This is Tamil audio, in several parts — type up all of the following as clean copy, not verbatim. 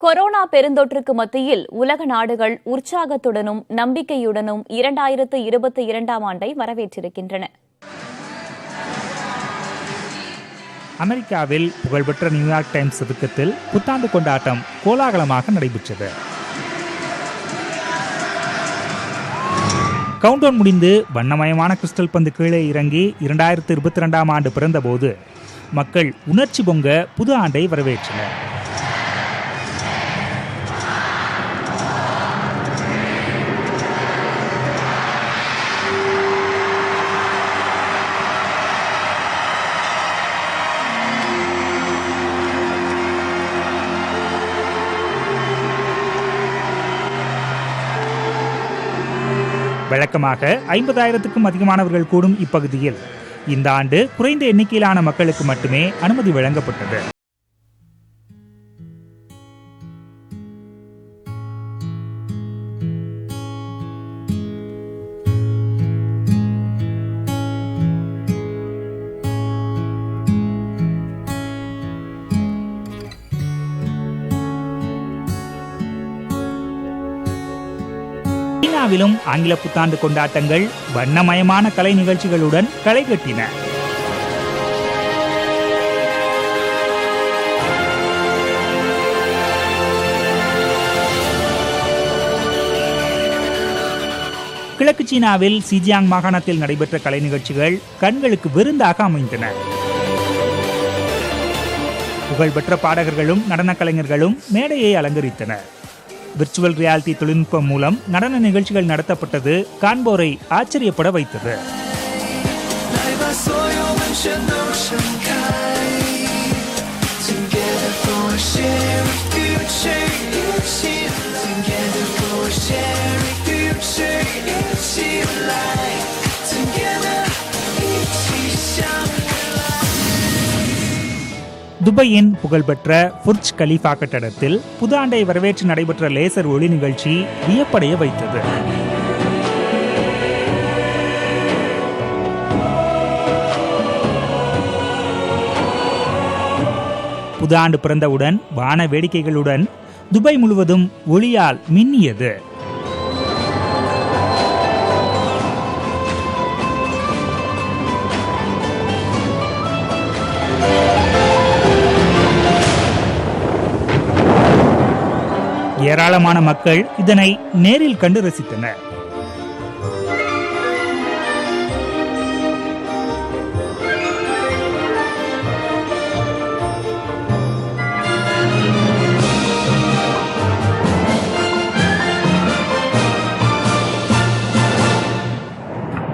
கொரோனா பெருந்தொற்றுக்கு மத்தியில் உலக நாடுகள் உற்சாகத்துடனும் நம்பிக்கையுடனும் 2022ஆம் ஆண்டை வரவேற்றிருக்கின்றன. அமெரிக்காவில் புகழ்பெற்ற நியூயார்க் டைம்ஸ் சதுக்கத்தில் புத்தாண்டு கொண்டாட்டம் கோலாகலமாக நடைபெற்றது. கவுண்டவுன் முடிந்து வண்ணமயமான கிறிஸ்டல் பந்து கீழே இறங்கி 2022ஆம் ஆண்டு பிறந்தபோது மக்கள் உணர்ச்சி பொங்க புது ஆண்டை வரவேற்றனர். வழக்கமாக 50,000க்கும் அதிகமானவர்கள் கூடும் இப்பகுதியில் இந்த ஆண்டு குறைந்த எண்ணிக்கையிலான மக்களுக்கு மட்டுமே அனுமதி வழங்கப்பட்டது. சீனாவிலும் ஆங்கில புத்தாண்டு கொண்டாட்டங்கள் வண்ணமயமான கலை நிகழ்ச்சிகளுடன் களை கட்டின. கிழக்கு சீனாவில் சிஜியாங் மாகாணத்தில் நடைபெற்ற கலை நிகழ்ச்சிகள் கண்களுக்கு விருந்தாக அமைந்தன. புகழ்பெற்ற பாடகர்களும் நடன கலைஞர்களும் மேடையை அலங்கரித்தனர். விர்ச்சுவல் ரியாலிட்டி தொழில்நுட்பம் மூலம் நடன நிகழ்ச்சிகள் நடத்தப்பட்டது காண்போரை ஆச்சரியப்பட வைத்தது. துபாயின் புகழ்பெற்ற புர்ஜ் கலீஃபா கட்டடத்தில் புதாண்டை வரவேற்று நடைபெற்ற லேசர் ஒளி நிகழ்ச்சி வியப்படைய வைத்தது. புதாண்டு பிறந்தவுடன் வான வேடிக்கைகளுடன் துபாய் முழுவதும் ஒளியால் மின்னியது. ஏராளமான மக்கள் இதனை நேரில் கண்டு ரசித்தனர்.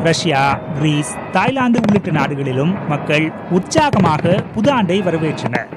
ரஷ்யா, கிரீஸ், தாய்லாந்து உள்ளிட்ட நாடுகளிலும் மக்கள் உற்சாகமாக புது ஆண்டை வரவேற்றனர்.